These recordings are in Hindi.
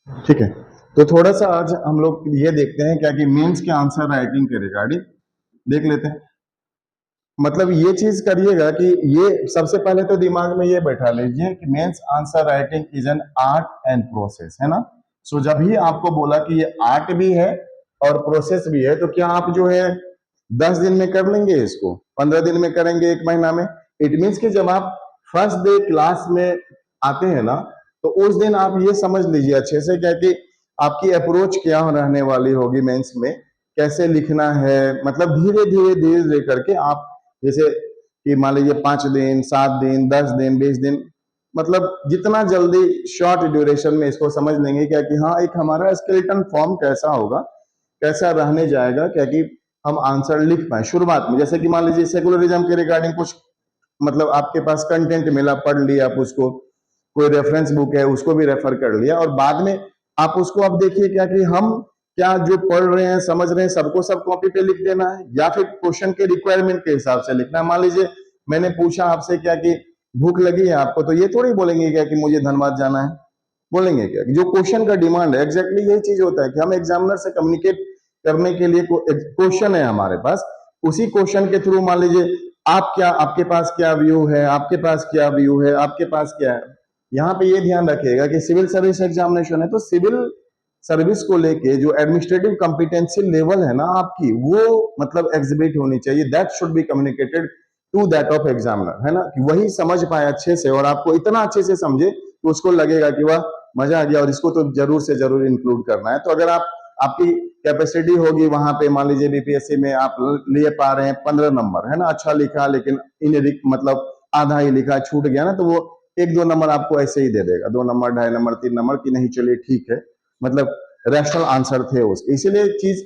ठीक है। तो थोड़ा सा आज हम लोग ये देखते हैं क्या कि मेंस के आंसर राइटिंग के रिगार्डिंग देख लेते हैं। मतलब ये चीज करिएगा कि ये सबसे पहले तो दिमाग में ये बैठा लीजिए कि mains answer writing is an art and process, है ना। सो जब ही आपको बोला कि ये आर्ट भी है और प्रोसेस भी है, तो क्या आप जो है 10 दिन में कर लेंगे इसको, 15 दिन में करेंगे, 1 महीना में? इट मीन्स कि जब आप फर्स्ट डे क्लास में आते हैं ना, तो उस दिन आप ये समझ लीजिए अच्छे से क्या कि आपकी अप्रोच क्या रहने वाली होगी मेंस में, कैसे लिखना है। मतलब धीरे धीरे धीरे धीरे करके आप, जैसे कि मान लीजिए 5 दिन, 7 दिन, 10 दिन, 20 दिन, मतलब जितना जल्दी शॉर्ट ड्यूरेशन में इसको समझ लेंगे क्या कि हाँ, एक हमारा स्केलेटन फॉर्म कैसा होगा, कैसा रहने जाएगा, क्या कि हम आंसर लिख पाए शुरुआत में। जैसे कि मान लीजिए सेकुलरिज्म के रिगार्डिंग कुछ मतलब आपके पास कंटेंट मिला, पढ़ लिया आप उसको, कोई रेफरेंस बुक है उसको भी रेफर कर लिया, और बाद में आप उसको अब देखिए क्या कि हम क्या जो पढ़ रहे हैं, समझ रहे हैं, सबको सब कॉपी पे लिख देना है या फिर क्वेश्चन के रिक्वायरमेंट के हिसाब से लिखना है। मान लीजिए मैंने पूछा आपसे क्या कि भूख लगी है आपको, तो ये थोड़ी बोलेंगे क्या कि मुझे धनबाद जाना है, बोलेंगे क्या? जो क्वेश्चन का डिमांड है, एग्जैक्टली यही चीज होता है कि हम एग्जामिनर से कम्युनिकेट करने के लिए क्वेश्चन है हमारे पास, उसी क्वेश्चन के थ्रू मान लीजिए आप क्या, आपके पास क्या व्यू है, आपके पास क्या व्यू है, आपके पास क्या है। यहाँ पे ये ध्यान रखिएगा कि सिविल सर्विस एग्जामिनेशन है, तो सिविल सर्विस को लेके जो एडमिनिस्ट्रेटिव कॉम्पिटेंसी लेवल है ना आपकी, वो मतलब एग्जिबिट होनी चाहिए, that should be communicated to that of examiner, है ना, कि वही समझ पाए अच्छे से, और आपको इतना अच्छे से समझे तो उसको लगेगा कि वाह मजा आ गया और इसको तो जरूर से जरूर इंक्लूड करना है। तो अगर आप, आपकी कैपेसिटी होगी वहां पे, मान लीजिए बीपीएससी में आप ले पा रहे हैं 15 नंबर, है ना, अच्छा लिखा लेकिन इन मतलब आधा ही लिखा, छूट गया ना, तो वो 1-2 नंबर आपको ऐसे ही दे देगा, 2 नंबर, 2.5 नंबर, 3 नंबर की, नहीं चलिए ठीक है, मतलब रैशनल आंसर थे उसके। इसीलिए चीज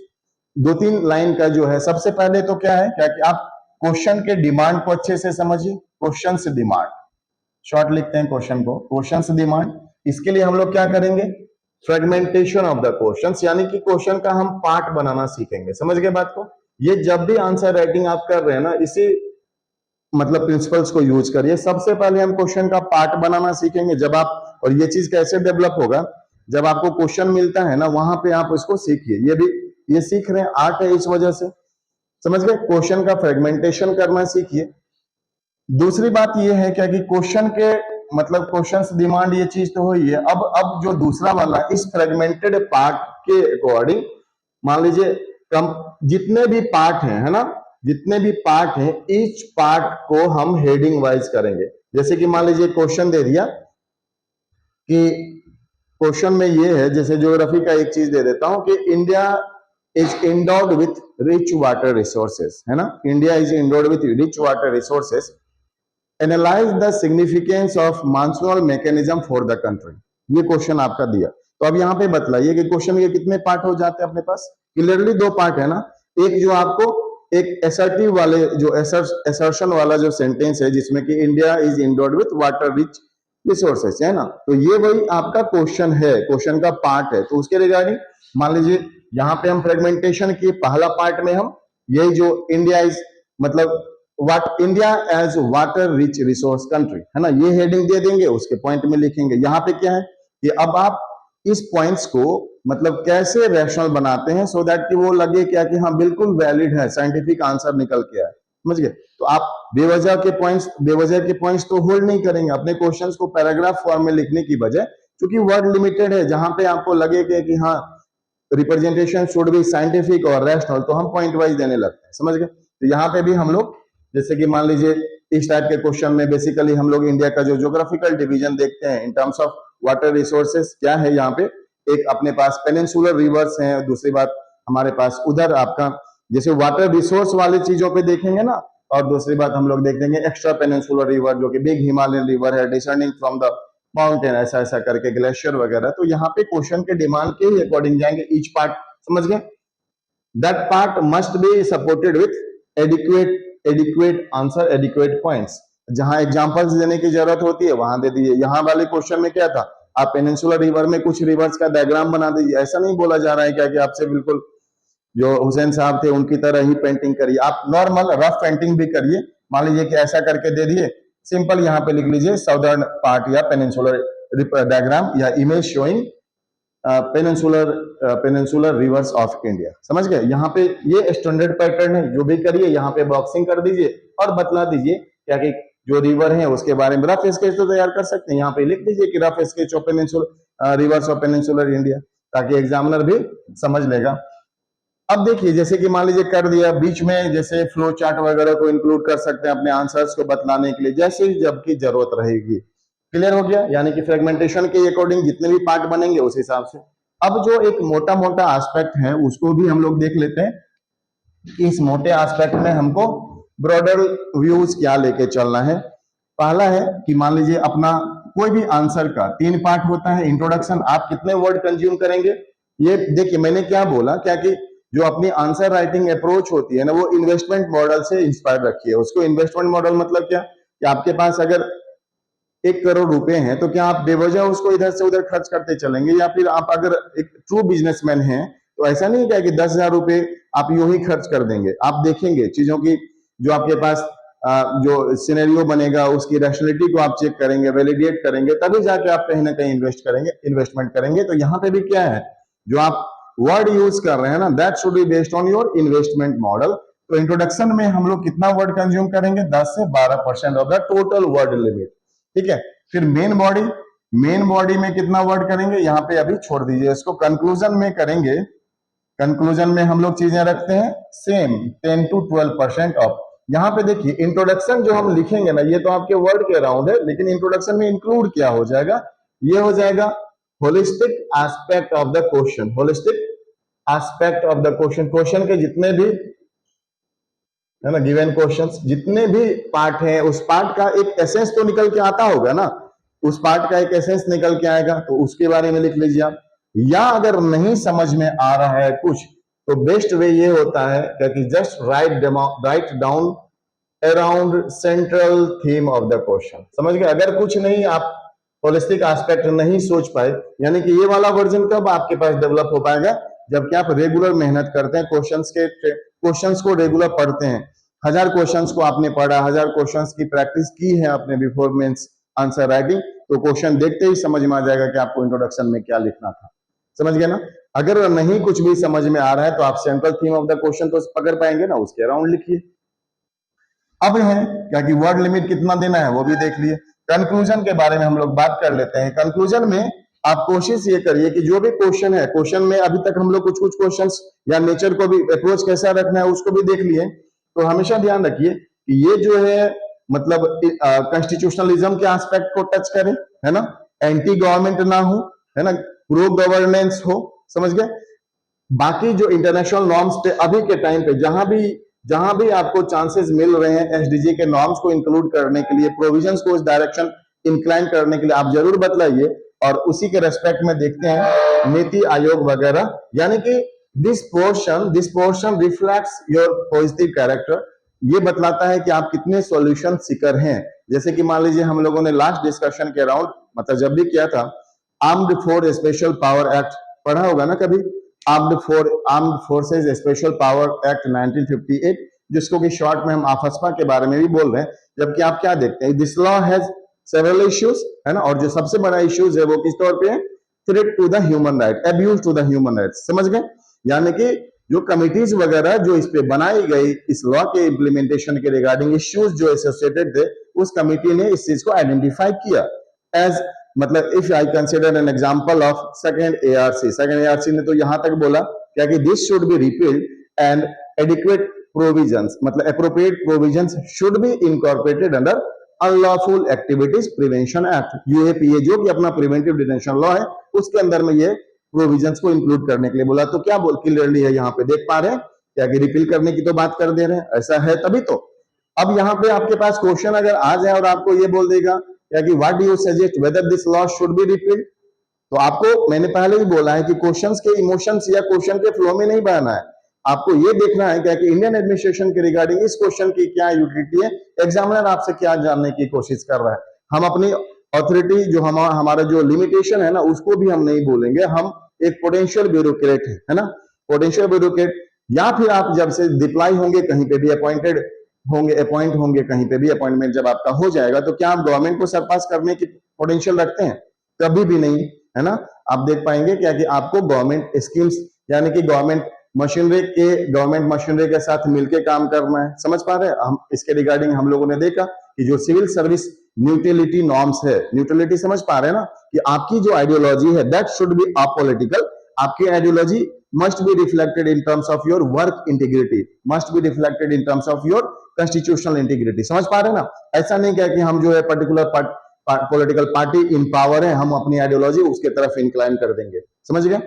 2-3 लाइन का जो है, सबसे पहले तो क्या है क्या कि आप क्वेश्चन के डिमांड को अच्छे से समझिए। क्वेश्चन से डिमांड, शॉर्ट लिखते हैं क्वेश्चन को, क्वेश्चन से डिमांड। इसके लिए हम लोग क्या करेंगे, फ्रेगमेंटेशन ऑफ द क्वेश्चंस, यानी कि क्वेश्चन का हम पार्ट बनाना सीखेंगे। समझ गए बात को? ये जब भी आंसर राइटिंग आप कर रहे हैं ना, इसी मतलब प्रिंसिपल्स को यूज करिए। सबसे पहले हम क्वेश्चन का पार्ट बनाना सीखेंगे जब आप, और ये चीज कैसे डेवलप होगा, जब आपको क्वेश्चन मिलता है ना, वहां पे आप उसको सीखिए। ये भी, ये सीख रहे हैं, आर्ट है इस वजह से। समझ गए? क्वेश्चन का फ्रेगमेंटेशन करना सीखिए। दूसरी बात ये है क्या कि क्वेश्चन के मतलब क्वेश्चन डिमांड, ये चीज तो हुई है। अब जो दूसरा वाला, इस फ्रेगमेंटेड पार्ट के अकॉर्डिंग, मान लीजिए कम जितने भी पार्ट हैं, है ना, जितने भी पार्ट हैं, ईच पार्ट को हम हेडिंग वाइज करेंगे। जैसे कि मान लीजिए क्वेश्चन दे दिया कि क्वेश्चन में ये है, जैसे ज्योग्राफी का एक चीज दे देता हूं कि India is endured with rich water resources, है ना, India is endured with rich water resources, analyse the significance of monsoonal mechanism for the country. ये क्वेश्चन आपका दिया, तो अब यहाँ पे बतलाइए कि क्वेश्चन के कितने पार्ट हो जाते हैं अपने पास? क्लियरली 2 पार्ट है ना। एक जो आपको एक एसर्टिव वाले जो एसर्शन वाला जो सेंटेंस है, जिसमें कि India is endured with water rich resources, है ना, तो ये वही आपका क्वेश्चन है, क्वेश्चन का पार्ट है। तो उसके रिगार्डिंग मान लीजिए यहाँ पे हम फ्रेगमेंटेशन की पहला पार्ट में हम यही जो इंडिया इज मतलब what India as water rich resource country, है ना, ये हेडिंग दे देंगे, उसके पॉइंट में लिखेंगे। यहाँ पे क्या है कि अब आप इस पॉइंट्स को मतलब कैसे रैशनल बनाते हैं, सो दैट कि वो लगे क्या कि हाँ बिल्कुल वैलिड है, साइंटिफिक आंसर निकल के आए। समझ गए? तो आप बेवजह के पॉइंट्स तो होल्ड नहीं करेंगे। अपने क्वेश्चंस को पैराग्राफ फॉर्म में लिखने की बजाय, क्योंकि वर्ड लिमिटेड है, जहां पे आपको लगे कि हाँ रिप्रेजेंटेशन शुड बी साइंटिफिक और रैशनल, तो हम पॉइंट वाइज देने लगते हैं। समझ गए? तो यहाँ पे भी हम लोग, जैसे कि मान लीजिए इस टाइप के क्वेश्चन में बेसिकली हम लोग इंडिया का जो ज्योग्राफिकल डिवीजन देखते हैं in terms of water resources, क्या है यहाँ पे, एक अपने पास पेनिनसुलर रिवर्स है, दूसरी बात हमारे पास उधर आपका जैसे वाटर रिसोर्स वाली चीजों पे देखेंगे ना, और दूसरी बात हम लोग देख देंगे एक्स्ट्रा पेनिनसुलर रिवर, जो कि बिग हिमालयन रिवर है डिसेंडिंग फ्रॉम द माउंटेन, ऐसा ऐसा करके ग्लेशियर वगैरह। तो यहाँ पे क्वेश्चन के डिमांड के ही अकॉर्डिंग जाएंगे ईच पार्ट। समझ गए? That part must be supported with adequate answer, adequate points. जहां एग्जांपल्स देने की जरूरत होती है वहां दे दीजिए। यहाँ वाले क्वेश्चन में क्या था, आप पेनिनसुलर रिवर में कुछ रिवर्स का डायग्राम बना दीजिए। ऐसा नहीं बोला जा रहा है क्या कि आपसे बिल्कुल जो हुसैन साहब थे उनकी तरह ही पेंटिंग करिए, आप नॉर्मल रफ पेंटिंग भी करिए। मान लीजिए कि ऐसा करके दे दिए, सिंपल यहाँ पे लिख लीजिए साउदर्न पार्ट या पेनिनसुलर डायग्राम या image showing peninsular reverse of India. समझ गए? यहाँ पे ये स्टैंडर्ड पैटर्न है, जो भी करिए यहाँ पे बॉक्सिंग कर दीजिए और बतला दीजिए क्या कि जो रिवर है उसके बारे में रफ स्केच तो तैयार कर सकते हैं, यहाँ पे लिख दीजिए कि rough sketch of peninsular reverse of peninsular India, ताकि एग्जामिनर भी समझ लेगा। अब देखिए जैसे कि मान लीजिए कर दिया, बीच में जैसे फ्लो चार्ट वगैरह को इंक्लूड कर सकते हैं अपने आंसर्स को बतलाने के लिए, जैसे जब की जरूरत रहेगी। क्लियर हो गया? यानी कि फ्रेगमेंटेशन के अकॉर्डिंग जितने भी पार्ट बनेंगे उस हिसाब से। अब जो एक मोटा मोटा एस्पेक्ट है उसको भी हम लोग देख लेते हैं कि इस मोटे एस्पेक्ट में हमको ब्रॉडर व्यूज क्या लेके चलना है। पहला है कि मान लीजिए अपना कोई भी आंसर का 3 पार्ट होता है। इंट्रोडक्शन, आप कितने वर्ड कंज्यूम करेंगे, ये देखिए मैंने क्या बोला, क्या कि जो अपनी आंसर राइटिंग अप्रोच होती है ना, वो इन्वेस्टमेंट मॉडल से इंस्पायर रखी है उसको। इन्वेस्टमेंट मॉडल मतलब क्या कि आपके पास अगर 1 करोड़ रुपए हैं तो क्या आप बेवजह उसको इधर से उधर खर्च करते चलेंगे, या फिर आप अगर एक ट्रू बिजनेसमैन हैं तो ऐसा नहीं है कि 10,000 रुपए आप यूं ही खर्च कर देंगे। आप देखेंगे चीजों की, जो आपके पास जो सिनेरियो बनेगा उसकी रैशनैलिटी को आप चेक करेंगे, वैलिडेट करेंगे, तभी जाके आप कहीं ना कहीं इन्वेस्टमेंट करेंगे। तो यहाँ पे भी क्या है, जो आप वर्ड यूज कर रहे हैं ना, that should be based on your investment model. तो इंट्रोडक्शन में हम लोग कितना वर्ड कंज्यूम करेंगे, 10 से 12% of the total word limit. ठीक है, फिर मेन बॉडी में कितना वर्ड करेंगे, यहाँ पे अभी छोड़ दीजिए इसको। कंक्लूजन में करेंगे, कंक्लूजन में हम लोग चीजें रखते हैं सेम 10 to 12% ऑफ। यहाँ पे देखिए इंट्रोडक्शन जो हम लिखेंगे ना, ये तो आपके वर्ड के अराउंड है, लेकिन इंट्रोडक्शन में इंक्लूड क्या हो जाएगा, ये हो जाएगा holistic aspect of the question. Holistic aspect of the question, question के जितने भी है ना गिवन क्वेश्चंस, जितने भी पार्ट हैं उस पार्ट का एक एसेंस तो निकल के आता होगा ना, उस पार्ट का एक एसेंस निकल के आएगा, तो उसके बारे में लिख लीजिए आप। या अगर नहीं समझ में आ रहा है कुछ, तो बेस्ट वे ये होता है कि just write down around central theme of the question. समझ गए? अगर कुछ नहीं आप होलिस्टिक एस्पेक्ट नहीं सोच पाए, यानी कि ये वाला वर्जन कब आपके पास डेवलप हो पाएगा, जबकि आप रेगुलर मेहनत करते हैं, क्वेश्चंस को रेगुलर पढ़ते हैं। 1000 क्वेश्चंस को आपने पढ़ा, 1000 क्वेश्चंस की प्रैक्टिस की है आपने बिफोर मेंस आंसर राइटिंग, तो क्वेश्चन देखते ही समझ में आ जाएगा कि आपको इंट्रोडक्शन में क्या लिखना था। समझ गए ना? अगर नहीं कुछ भी समझ में आ रहा है तो आप central theme of the question तो पकड़ पाएंगे ना, उसके अराउंड लिखिए। अब है क्या कि वर्ड लिमिट कितना देना है वो भी देख लिए। कंक्लूजन के बारे में हम लोग बात कर लेते हैं। कंक्लूजन में आप कोशिश ये करिए कि जो भी क्वेश्चन है, क्वेश्चन में अभी तक हम लोग कुछ कुछ क्वेश्चंस या नेचर को भी, अप्रोच कैसा रखना है उसको भी देख लिए, तो हमेशा ध्यान रखिए कि ये जो है मतलब कॉन्स्टिट्यूशनलिज्म के एस्पेक्ट को टच करें, है ना, एंटी गवर्नमेंट ना हो, है ना, प्रो गवर्नेंस हो। समझ गए? बाकी जो इंटरनेशनल नॉर्म्स पे अभी के टाइम पे जहां भी आपको चांसेस मिल रहे हैं एसडीजी के नॉर्म्स को इंक्लूड करने के लिए, प्रोविजंस को इस डायरेक्शन इंक्लाइन करने के लिए, आप जरूर बतलाइए। और उसी के रेस्पेक्ट में देखते हैं नीति आयोग वगैरह, यानी कि this portion reflects your positive character. ये बतलाता है कि आप कितने सॉल्यूशन सीकर हैं। जैसे कि मान लीजिए हम लोगों ने लास्ट डिस्कशन के अराउंड, मतलब जब भी किया था, armed force special power act पढ़ा होगा ना कभी, armed forces special power act 1958, जिसको कि शॉर्ट में हम आफस्पा के बारे में भी बोल रहे हैं। जबकि आप क्या देखते हैं, this law has several issues, है ना, और जो सबसे बड़ा इश्यूज है वो किस तौर पे है, threat to the human right, abuse to the human right. समझ गए? यानी कि जो कमिटीज वगैरह जो इस पे बनाई गई, इस लॉ के इम्प्लीमेंटेशन के रिगार्डिंग इश्यूज जो एसोसिएटेड थे, उस कमिटी ने इस चीज को आइडेंटिफाई किया एज, मतलब if I consider an example of second ARC ने तो यहां तक बोला क्या कि this should be repealed and adequate provisions, मतलब appropriate provisions should be incorporated under unlawful activities prevention act, UAPA, जो कि अपना प्रिवेंटिव डिटेंशन लॉ है, उसके अंदर में ये प्रोविजंस को इंक्लूड करने के लिए बोला। तो क्या बोल क्लियरली है यहाँ पे देख पा रहे हैं क्या कि रिपील करने की तो बात कर दे रहे हैं, ऐसा है तभी तो। अब यहाँ पे आपके पास क्वेश्चन अगर आ जाए और आपको ये बोल देगा क्या कि what do you suggest whether this law should be repealed, तो आपको मैंने पहले ही बोला है कि क्वेश्चंस के इमोशंस या क्वेश्चन के फ्लो में नहीं बहना है, आपको ये देखना है क्या कि इंडियन एडमिनिस्ट्रेशन के रिगार्डिंग इस क्वेश्चन की क्या यूटिलिटी है, एग्जामिनर आपसे क्या जानने की कोशिश कर रहा है। हम अपनी ऑथोरिटी जो हमारा जो लिमिटेशन है ना, उसको भी हम नहीं बोलेंगे, हम एक पोटेंशियल ब्यूरोक्रेट है ना, पोटेंशियल ब्यूरोक्रेट। या फिर आप जब से डिप्लाई होंगे कहीं पे भी, अपॉइंट होंगे कहीं पे भी, अपॉइंटमेंट जब आपका हो जाएगा, तो क्या आप गवर्नमेंट को सरपास करने की पोटेंशियल रखते हैं? कभी भी नहीं, है ना। आप देख पाएंगे क्या कि आपको गवर्नमेंट स्कीम्स यानी कि गवर्नमेंट मशीनरी के साथ मिलकर काम करना है। समझ पा रहे हैं हम? इसके रिगार्डिंग हम लोगों ने देखा कि जो सिविल सर्विस न्यूट्रलिटी नॉर्म्स है, न्यूट्रलिटी समझ पा रहे हैं ना, कि आपकी जो आइडियोलॉजी है दैट शुड बी अपॉलिटिकल। आपकी ideology must be reflected in terms of your work integrity, must be reflected in terms of your constitutional integrity. समझ पा रहे हैं ना? ऐसा नहीं क्या कि हम जो है पर्टिकुलर पॉलिटिकल पार्टी इन पावर है, हम अपनी आइडियोलॉजी उसके तरफ इंक्लाइन कर देंगे। समझ गए?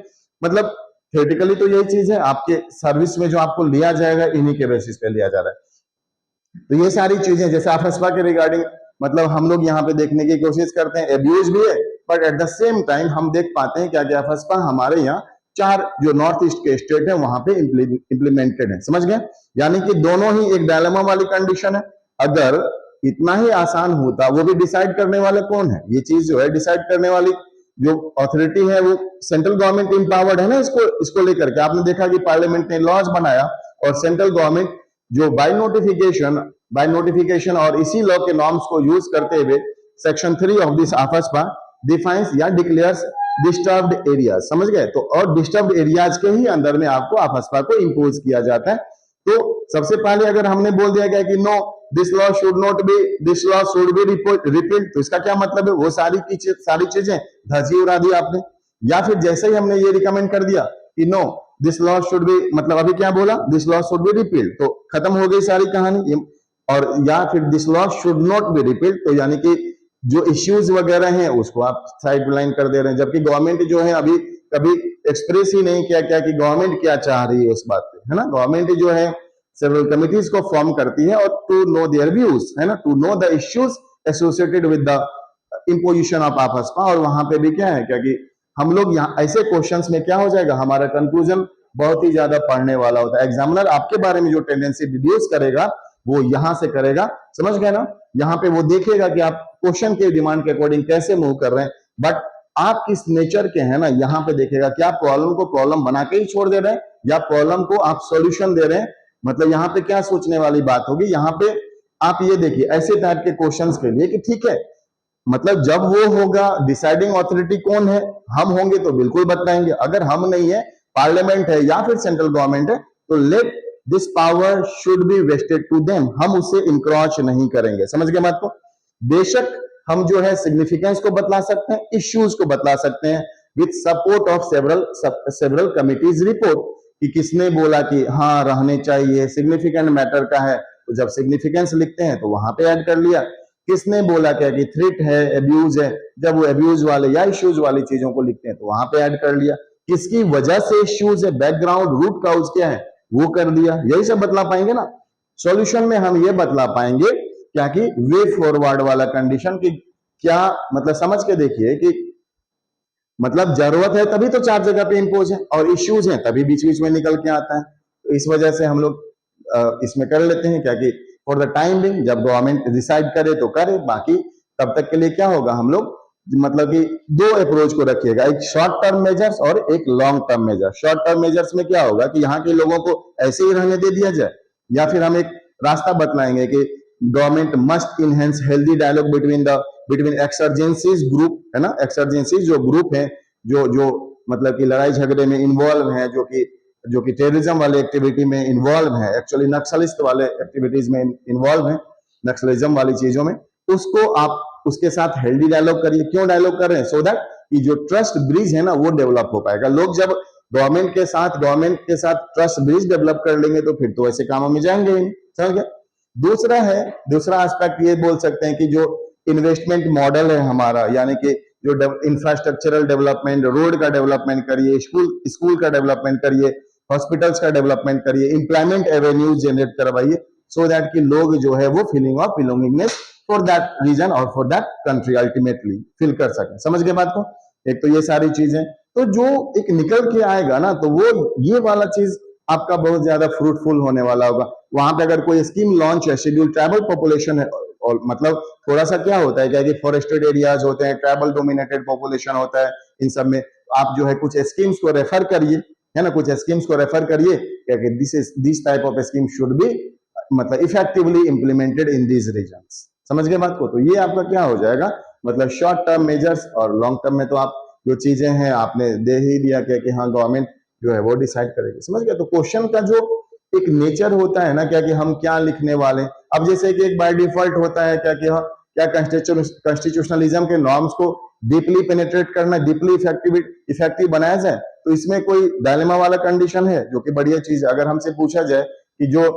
मतलब थियोरेटिकली तो यही चीज है, आपके सर्विस में जो आपको लिया जाएगा इन्हीं के बेसिस पे लिया जा रहा है। तो ये सारी चीजें जैसे AFSPA के रिगार्डिंग मतलब हम लोग यहाँ पे देखने की कोशिश करते हैं, एब्यूज भी है, but at the same time हम देख पाते हैं क्या AFSPA हमारे यहाँ 4 जो नॉर्थ ईस्ट के स्टेट है वहां पे इंप्लीमेंटेड है। समझ गए? यानी कि दोनों ही एक डायलेमा वाली कंडीशन है। अगर इतना ही आसान होता, वो भी डिसाइड करने वाले कौन है, ये चीज जो है डिसाइड करने वाली जो अथॉरिटी है वो सेंट्रल गवर्नमेंट इंपावर्ड है ना। इसको लेकर के आपने देखा कि पार्लियामेंट ने लॉज बनाया और सेंट्रल गवर्नमेंट जो बाय नोटिफिकेशन और इसी लॉ के नॉर्म्स को यूज करते हुए section 3 of this AFSPA defines या डिक्लेयर्स डिस्टर्ब्ड एरियाज। समझ गए? तो और डिस्टर्ब्ड एरियाज के ही अंदर में आपको AFSPA को इंपोज किया जाता है। तो सबसे पहले अगर हमने बोल दिया गया कि no this law should be repealed, तो इसका क्या मतलब है? वो सारी चीजें धजी उड़ा दी आपने। या फिर जैसे ही हमने ये रिकमेंड कर दिया कि no this law should be, मतलब अभी क्या बोला, this law should be repealed, तो खत्म हो गई सारी कहानी। और या फिर this law should not be repealed, तो यानी कि जो इश्यूज वगैरह हैं उसको आप साइड लाइन कर दे रहे हैं, जबकि गवर्नमेंट जो है अभी कभी एक्सप्रेस ही नहीं किया क्या कि गवर्नमेंट क्या चाह रही है उस बात पे, है ना। गवर्नमेंट जो है सेवरल कमिटीज को फॉर्म करती है और टू नो देयर व्यूज, है ना, to know the issues associated with the imposition of AFSPA। और वहां पे भी क्या है क्या कि हम लोग यहाँ ऐसे क्वेश्चंस में क्या हो जाएगा, हमारा कंक्लूजन बहुत ही ज्यादा पढ़ने वाला होता है। एग्जामिनर आपके बारे में जो टेंडेंसी डिड्यूस करेगा वो यहां से करेगा। समझ गए ना? यहाँ पे वो देखेगा कि आप क्वेश्चन के डिमांड के अकॉर्डिंग कैसे मूव कर रहे हैं, बट आप किस नेचर के हैं ना, यहाँ पे देखेगा कि आप प्रॉब्लम को प्रॉब्लम बना के ही छोड़ दे रहे हैं या प्रॉब्लम को आप सॉल्यूशन दे रहे हैं। मतलब यहाँ पे क्या सोचने वाली बात होगी, यहाँ पे आप ये देखिए ऐसे टाइप के क्वेश्चंस के लिए कि ठीक है, मतलब जब वो होगा डिसाइडिंग अथॉरिटी कौन है, हम होंगे तो बिल्कुल बताएंगे, अगर हम नहीं है पार्लियामेंट है या फिर सेंट्रल गवर्नमेंट है तो let this power should be vested to them, हम उससे इंक्रोच नहीं करेंगे। समझ गए बात को? बेशक हम जो है सिग्निफिकेंस को बतला सकते हैं, इश्यूज को बतला सकते हैं with support of several committees report, कि किसने बोला कि हाँ रहने चाहिए, सिग्निफिकेंट मैटर का है तो जब सिग्निफिकेंस लिखते हैं तो वहां पे ऐड कर लिया। किसने बोला क्या कि थ्रेट है, एब्यूज है, जब वो एब्यूज वाले या इश्यूज वाली चीजों को लिखते हैं तो वहां पे ऐड कर लिया। किसकी वजह से इश्यूज है, बैकग्राउंड रूट काउज क्या है वो कर दिया। यही सब बतला पाएंगे ना। सॉल्यूशन में हम ये बतला पाएंगे क्या कि वे फॉरवर्ड वाला कंडीशन की क्या मतलब, समझ के देखिए कि मतलब जरूरत है तभी तो 4 जगह पे इंपोज है और इश्यूज हैं तभी बीच बीच में निकल के आता है। तो इस वजह से हम लोग इसमें कर लेते हैं क्या कि फॉर द टाइम बिंग जब गवर्नमेंट डिसाइड करे तो करे, बाकी तब तक के लिए क्या होगा, हम लोग मतलब कि 2 अप्रोच को रखिएगा, एक शॉर्ट टर्म मेजर्स और एक long term measures. Short term measures में क्या होगा कि यहाँ के लोगों को ऐसे ही रहने दे दिया जाए, या फिर हम एक रास्ता बतलाएंगे कि government must enhance healthy dialogue between insurgencies group, है ना, एक्सर्जेंसीज जो ग्रुप है जो मतलब कि लड़ाई झगड़े में इन्वॉल्व है, जो कि टेररिज्म वाले एक्टिविटी में इन्वॉल्व है, एक्चुअली नक्सलिस्ट वाले एक्टिविटीज में इन्वॉल्व है, नक्सलिज्म वाली चीजों में, उसको आप उसके साथ हेल्दी डायलॉग करिए। क्यों डायलॉग कर रहे हैं? सो दैट कि जो ट्रस्ट ब्रिज है ना वो डेवलप हो पाएगा। लोग जब गवर्नमेंट के साथ ट्रस्ट ब्रिज डेवलप कर लेंगे तो फिर तो ऐसे कामों में जाएंगे ही। समझ गए? दूसरा एस्पेक्ट ये बोल सकते हैं कि जो इन्वेस्टमेंट मॉडल है हमारा, यानी कि जो इंफ्रास्ट्रक्चरल डेवलपमेंट, रोड का डेवलपमेंट करिए, स्कूल का डेवलपमेंट करिए, हॉस्पिटल्स का डेवलपमेंट करिए, एम्प्लॉयमेंट एवेन्यूज जनरेट करवाइए, सो दैट कि लोग जो है वो feeling of belongingness for that region और for that country ultimately feel कर सके। समझ गए बात को? एक तो ये सारी चीजें, तो जो एक निकल के आएगा ना तो वो ये वाला चीज आपका बहुत ज्यादा फ्रूटफुल होने वाला होगा। वहां पे अगर कोई स्कीम लॉन्च है, शेड्यूल ट्राइबल पॉपुलेशन है, और मतलब थोड़ा सा क्या होता है क्या कि फॉरेस्टेड एरियाज होते हैं, ट्राइबल डोमिनेटेड पॉपुलेशन होता है, इन सब में आप जो है कुछ स्कीम्स को रेफर करिए, है ना, कुछ स्कीम्स को रेफर करिए क्या कि this type of scheme should be मतलब effectively implemented in these regions. समझ गए बात को? तो ये आपका क्या हो जाएगा, मतलब शॉर्ट टर्म मेजर्स और लॉन्ग टर्म में तो आप जो चीजें हैं आपने दे ही दिया क्या कि हाँ गवर्नमेंट जो है वो डिसाइड करेगी। समझ गए? तो क्वेश्चन का जो एक नेचर होता है ना क्या कि हम क्या लिखने वाले, अब जैसे कि एक बाय डिफॉल्ट होता है क्या कि हाँ क्या कॉन्स्टिट्यूशनलिज्म के नॉर्म्स को डीपली पेनिट्रेट करना, डीपली इफेक्टिव बनाया जाए, तो इसमें कोई डायलेमा वाला कंडीशन है, जो कि बढ़िया चीज है। अगर हमसे पूछा जाए कि जो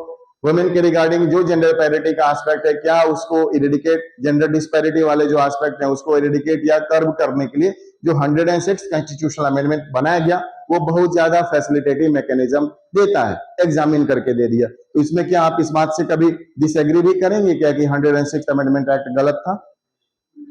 वुमेन के रिगार्डिंग जो जेंडर पैरिटी का एस्पेक्ट है, क्या उसको इरेडिकेट, जेंडर डिस्पैरिटी वाले जो एस्पेक्ट है उसको इरेडिकेट या कर्व करने के लिए जो 106 कॉन्स्टिट्यूशनल अमेंडमेंट बनाया गया वो बहुत ज्यादा फैसिलिटेटिव मैकेनिज्म देता है, एग्जामिन करके दे दिया। तो इसमें क्या आप इस बात से कभी डिसएग्री भी करेंगे क्या कि 106 अमेंडमेंट एक्ट गलत था?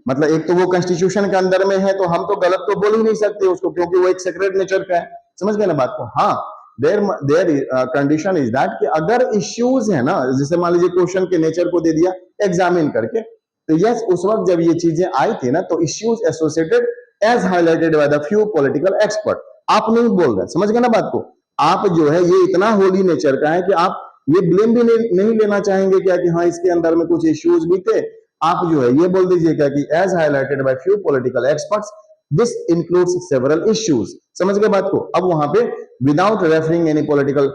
मतलब एक तो वो कॉन्स्टिट्यूशन के अंदर में है तो हम तो गलत तो बोल ही नहीं सकते उसको, क्योंकि वो एक सेक्रेट नेचर का है। समझ गए ना बात को? हाँ, देर देर कंडीशन इज दैट कि अगर इश्यूज है ना, जैसे मान लीजिए क्वेश्चन के नेचर को दे दिया एग्जामिन करके, तो यस उस वक्त जब ये चीजें आई थी ना तो issues associated as highlighted by the few political expert, आप नहीं बोल रहे। समझ गए ना बात को? आप जो है ये इतना होली नेचर का है कि आप ये ब्लेम भी नहीं लेना चाहेंगे क्या कि हाँ इसके अंदर में कुछ इश्यूज भी थे। आप जो है ये बोल दीजिएगा कि as highlighted by few political experts this includes several issues. समझ गए बात को? अब वहां पे without referring any political,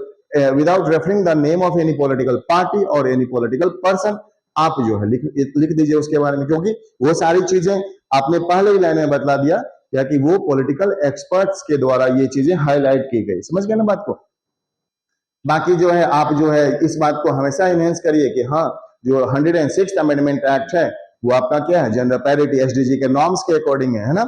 without referring the name of any political party और एनी पॉलिटिकल पर्सन, आप जो है लिख दीजिए उसके बारे में, क्योंकि वो सारी चीजें आपने पहले ही लाइन में बतला दिया या कि वो पॉलिटिकल एक्सपर्ट्स के द्वारा ये चीजें हाईलाइट की गई। समझ गए ना बात को? बाकी जो है आप जो है इस बात को हमेशा इनहेंस करिए कि हाँ जो 106 अमेंडमेंट एक्ट है वो आपका क्या है, जेंडर पैरिटी एसडीजी के नॉर्म्स के अकॉर्डिंग है ना?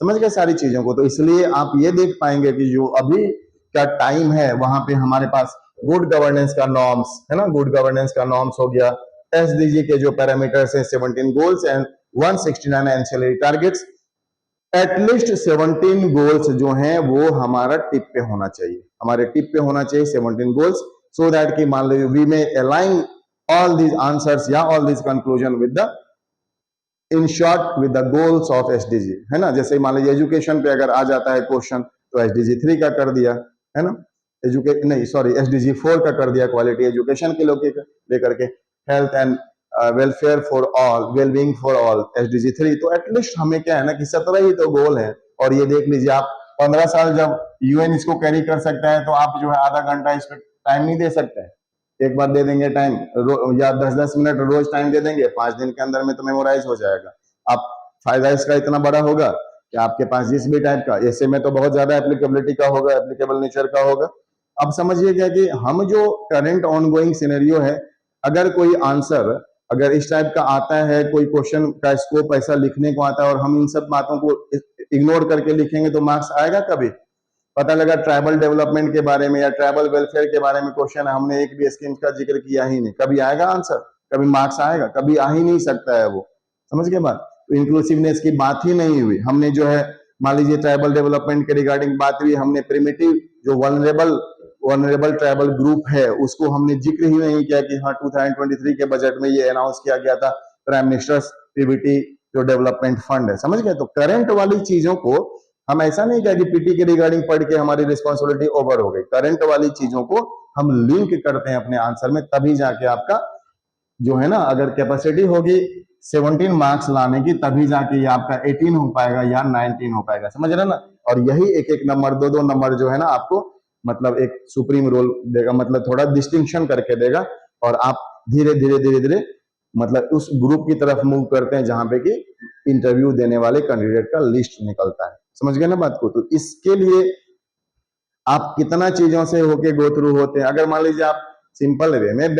समझ गए सारी चीजों को? तो इसलिए आप ये देख पाएंगे कि जो अभी का टाइम है वहां पे हमारे पास गुड गवर्नेंस का नॉर्म्स है ना, गुड गवर्नेंस का नॉर्म्स हो गया, एसडीजी के जो पैरामीटर्स है 17 goals and 169 ancillary targets, at least 17 goals जो हैं वो हमारा टिप पे होना चाहिए, हमारे टिप पे होना चाहिए 17 गोल्स, सो दैट कि मान लीजिए वी में अलाइन ऑल दीज आंसर्स या all these conclusion with the in short with the goals of SDG, है ना? जैसे मान लीजिए एजुकेशन पे अगर आ जाता है क्वेश्चन तो एसडीजी 3 का कर दिया, है ना? नहीं सॉरी एसडीजी 4 का कर दिया, क्वालिटी एजुकेशन के लेकर के, health and welfare for all, wellbeing for all SDG 3। तो एटलीस्ट हमें क्या है ना कि 17 ही तो गोल है, और ये देख लीजिए आप 15 साल जब यूएन इसको कैरी कर सकता है तो आप जो है आधा घंटा इस पर टाइम नहीं दे सकते हैं। एक बार दे देंगे टाइम या 10-10 मिनट रोज टाइम दे देंगे, 5 दिन के अंदर में तो मेमोराइज हो जाएगा। अब फायदा इसका इतना बड़ा होगा कि आपके पास जिस भी टाइप का, ऐसे में तो बहुत ज्यादा एप्लीकेबिलिटी का होगा, एप्लीकेबल नेचर का होगा। अब समझिए क्या कि हम जो करंट ऑनगोइंग सिनेरियो है, अगर कोई आंसर अगर इस टाइप का आता है, कोई क्वेश्चन का स्कोप ऐसा लिखने को आता है और हम इन सब बातों को इग्नोर करके लिखेंगे तो मार्क्स आएगा कभी? पता लगा ट्राइबल डेवलपमेंट के बारे में या ट्राइबल वेलफेयर के बारे में क्वेश्चन, हमने एक भी स्कीम का जिक्र किया ही नहीं, कभी आएगा आंसर? कभी मार्क्स आएगा? कभी आ ही नहीं सकता है वो। समझ गए बात? तो इंक्लूसिवनेस की बात ही नहीं हुई। हमने जो है मान लीजिए ट्राइबल डेवलपमेंट के रिगार्डिंग बात हुई, हमने प्रिमिटिव जो वनरेबल ट्राइबल ग्रुप है उसको हमने जिक्र ही नहीं किया कि हाँ 2023 के बजट में ये अनाउंस किया गया था प्राइम मिनिस्टर्स पीबीटी जो डेवलपमेंट फंड है। समझ गए? तो करंट वाली चीजों को हम ऐसा नहीं किया कि पीटी के रिगार्डिंग पढ़ के हमारी रिस्पॉन्सिबिलिटी ओवर हो गई, करंट वाली चीजों को हम लिंक करते हैं अपने आंसर में, तभी जाके आपका जो है ना, अगर कैपेसिटी होगी 17 मार्क्स लाने की तभी जाके ये आपका 18 हो पाएगा या 19 हो पाएगा। समझ रहे ना? और यही एक एक नंबर, दो दो नंबर जो है ना आपको मतलब एक सुप्रीम रोल देगा, मतलब थोड़ा डिस्टिंक्शन करके देगा, और आप धीरे धीरे धीरे धीरे मतलब उस ग्रुप की तरफ मूव करते हैं जहां पे कि इंटरव्यू देने वाले कैंडिडेट का लिस्ट निकलता है। समझ गए ना बात को? तो इसके लिए आप कितना चीजों से होके गो थ्रू होते हैं। अगर मान लीजिए आप सिंपल वे में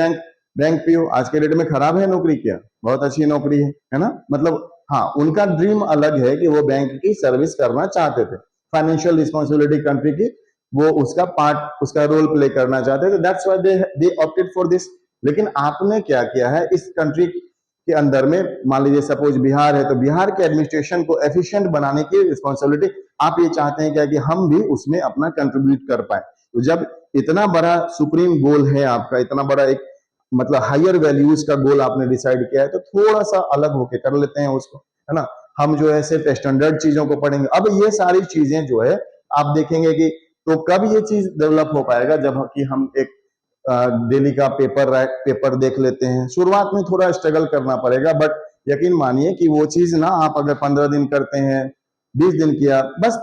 बैंक पीओ, आज के डेट में खराब है नौकरी? क्या बहुत अच्छी नौकरी है ना? मतलब हाँ उनका ड्रीम अलग है कि वो बैंक की सर्विस करना चाहते थे, फाइनेंशियल रिस्पॉन्सिबिलिटी कंट्री की वो उसका पार्ट, उसका रोल प्ले करना चाहते थे, that's why they opted for this. लेकिन आपने क्या किया है इस कंट्री के अंदर में, मान लीजिए सपोज बिहार है तो बिहार के एडमिनिस्ट्रेशन को एफिशिएंट बनाने की रिस्पॉन्सिबिलिटी आप ये चाहते हैं क्या कि हम भी उसमें अपना कंट्रीब्यूट कर पाए। तो जब इतना बड़ा सुप्रीम गोल है आपका, इतना बड़ा एक मतलब हायर वैल्यूज का गोल आपने डिसाइड किया है, तो थोड़ा सा अलग होके कर लेते हैं उसको, है ना? हम जो है सिर्फ स्टैंडर्ड चीजों को पढ़ेंगे। अब ये सारी चीजें जो है आप देखेंगे कि तो कब ये चीज डेवलप हो पाएगा, जब कि हम एक डेली का पेपर देख लेते हैं। शुरुआत में थोड़ा स्ट्रगल करना पड़ेगा, बट यकीन मानिए कि वो चीज ना आप अगर 15 दिन करते हैं, 20 दिन किया, बस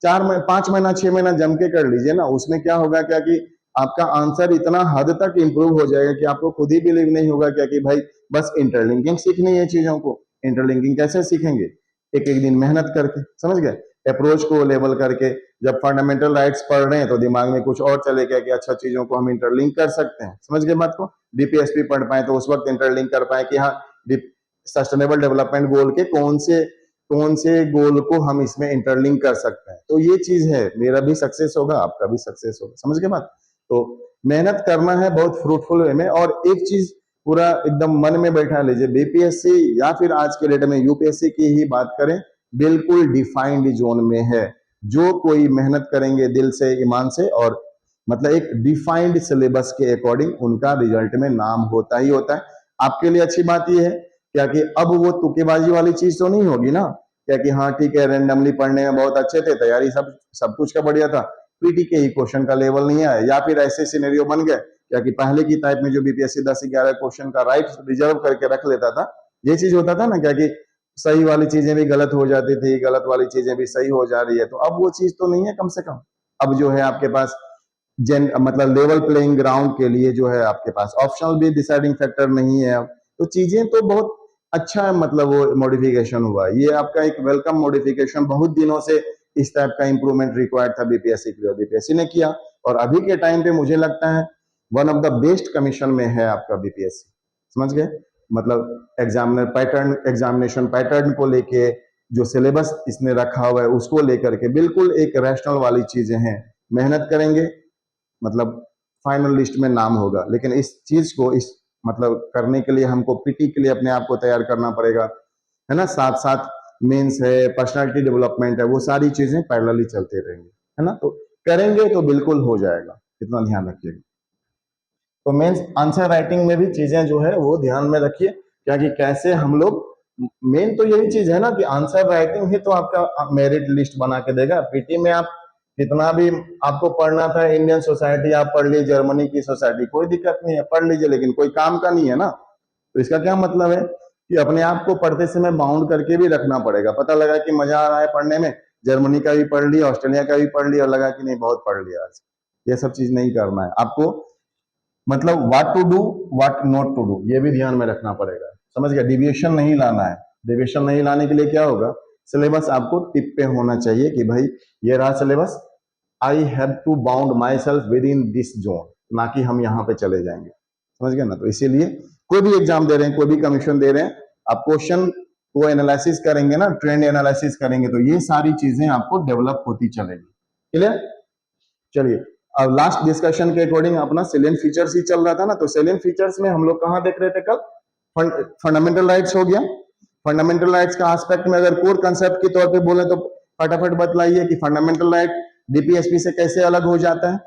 5 महीना 6 महीना जम के कर लीजिए ना। उसमें क्या होगा क्या कि आपका आंसर इतना हद तक इंप्रूव हो जाएगा कि आपको खुद ही बिलीव नहीं होगा क्या कि भाई बस इंटरलिंकिंग सीखनी है चीजों को। इंटरलिंकिंग कैसे सीखेंगे? एक एक दिन मेहनत करके, समझ गए? अप्रोच को लेवल करके। जब फंडामेंटल राइट्स पढ़ रहे हैं तो दिमाग में कुछ और चले गया कि अच्छा चीजों को हम इंटरलिंक कर सकते हैं, समझ गए बात को? डीपीएसपी पढ़ पाए तो उस वक्त इंटरलिंक कर पाए कि हाँ सस्टेनेबल डेवलपमेंट गोल के कौन से गोल को हम इसमें इंटरलिंक कर सकते हैं। तो ये चीज है, मेरा भी सक्सेस होगा, आपका भी सक्सेस होगा, समझ गए बात? तो मेहनत करना है बहुत फ्रूटफुल वे में। और एक चीज पूरा एकदम मन में बैठा लीजिए, बीपीएससी या फिर आज के डेट में यूपीएससी की ही बात करें, बिल्कुल डिफाइंड जोन में है। जो कोई मेहनत करेंगे दिल से, ईमान से, और मतलब एक डिफाइंड सिलेबस के अकॉर्डिंग उनका रिजल्ट में नाम होता ही होता है। आपके लिए अच्छी बात यह है क्या कि अब वो तुक्केबाजी वाली चीज तो नहीं होगी ना, क्या कि हाँ ठीक है रेंडमली पढ़ने में बहुत अच्छे थे, तैयारी सब कुछ का बढ़िया था, पीटी के ही क्वेश्चन का लेवल नहीं आया, या फिर ऐसे सिनेरियो बन गए क्या कि पहले की टाइप में जो बीपीएससी 10-11 क्वेश्चन का राइट रिजर्व करके रख लेता था, ये चीज होता था ना क्या कि सही वाली चीजें भी गलत हो जाती थी, गलत वाली चीजें भी सही हो जा रही है। तो अब वो चीज तो नहीं है, कम से कम अब जो है आपके पास मतलब लेवल प्लेइंग ग्राउंड के लिए जो है आपके पास ऑप्शनल भी डिसाइडिंग फैक्टर नहीं है अब। तो चीजें तो बहुत अच्छा है, मतलब वो मॉडिफिकेशन हुआ, ये आपका एक वेलकम मॉडिफिकेशन। बहुत दिनों से इस टाइप का इंप्रूवमेंट रिक्वायर्ड था बीपीएससी के लिए, बीपीएससी ने किया। और अभी के टाइम पे मुझे लगता है one of the best commission में है आपका बीपीएससी, समझ गए? मतलब एग्जामिनेशन पैटर्न को लेके, जो सिलेबस इसने रखा हुआ है उसको लेकर के बिल्कुल एक रैशनल वाली चीजें हैं। मेहनत करेंगे मतलब फाइनल लिस्ट में नाम होगा, लेकिन इस चीज को इस मतलब करने के लिए हमको पीटी के लिए अपने आप को तैयार करना पड़ेगा, है ना? साथ साथ मेंस है, पर्सनालिटी डेवलपमेंट है, वो सारी चीजें पैरेलली चलते रहेंगे, है ना? तो करेंगे तो बिल्कुल हो जाएगा, इतना ध्यान रखिएगा। तो मेंस आंसर राइटिंग में भी चीजें जो है वो ध्यान में रखिए, क्या कि कैसे हम लोग, मेन तो यही चीज है ना कि आंसर राइटिंग ही तो आपका मेरिट लिस्ट बना के देगा। पीटी में आप कितना भी आपको पढ़ना था, इंडियन सोसाइटी आप पढ़ लीजिए, जर्मनी की सोसाइटी, कोई दिक्कत नहीं है, पढ़ लीजिए, लेकिन कोई काम का नहीं है ना। तो इसका क्या मतलब है कि अपने आप को पढ़ते समय बाउंड करके भी रखना पड़ेगा। पता लगा कि मजा आ रहा है पढ़ने में, जर्मनी का भी पढ़ लिया, ऑस्ट्रेलिया का भी पढ़ लिया, और लगा कि नहीं बहुत पढ़ लिया आज, ये सब चीज नहीं करना है आपको। मतलब what to do, what not to do, ये भी ध्यान में रखना पड़ेगा, समझ गया? डिविएशन नहीं लाना है। डिविएशन नहीं लाने के लिए क्या होगा, सिलेबस आपको टिप पे होना चाहिए कि भाई ये रहा syllabus, I have to bound my self within this zone, ना कि हम यहाँ पे चले जाएंगे, समझ गए ना? तो इसीलिए कोई भी एग्जाम दे रहे हैं, कोई भी कमीशन दे रहे हैं, आप क्वेश्चन को एनालिसिस करेंगे ना, ट्रेंड एनालिसिस करेंगे, तो ये सारी चीजें आपको डेवलप होती चलेगी। क्लियर? चलिए, अब लास्ट डिस्कशन के अकॉर्डिंग अपना सेलिएंट फीचर्स ही चल रहा था ना, तो सेलिएंट फीचर्स में हम लोग कहां देख रहे थे कल? फंडामेंटल राइट्स हो गया। फंडामेंटल राइट्स का एस्पेक्ट में अगर कोर कंसेप्ट के तौर पे बोले तो फटाफट बतलाइए कि फंडामेंटल राइट डीपीएसपी से कैसे अलग हो जाता है?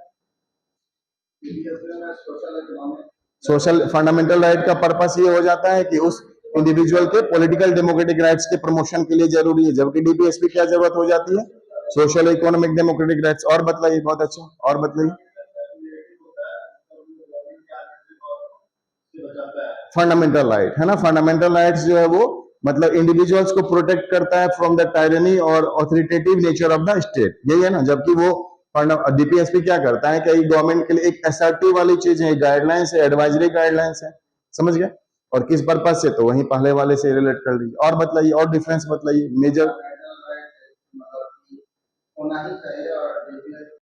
सोशल फंडामेंटल राइट का पर्पस ये हो जाता है कि उस इंडिविजुअल के पॉलिटिकल डेमोक्रेटिक राइट्स के प्रमोशन के लिए जरूरी है, जबकि डीपीएसपी क्या जरूरत हो जाती है? Social economic democratic rights. और बताइए, बहुत अच्छा, और बताइए। फंडामेंटल राइट है ना, फंडामेंटल राइट्स जो है वो मतलब इंडिविजुअल्स को प्रोटेक्ट करता है फ्रॉम द टायरनी और authoritative nature of the state, यही है ना? जबकि वो डीपीएसपी क्या करता है कि गवर्नमेंट के लिए एक असर्टिव वाली चीज है, गाइडलाइंस है, एडवाइजरी गाइडलाइंस है, समझ गए? और किस पर्पज से, तो वही पहले वाले से रिलेट कर लीजिए। और बताइए, और डिफरेंस बताइए मेजर।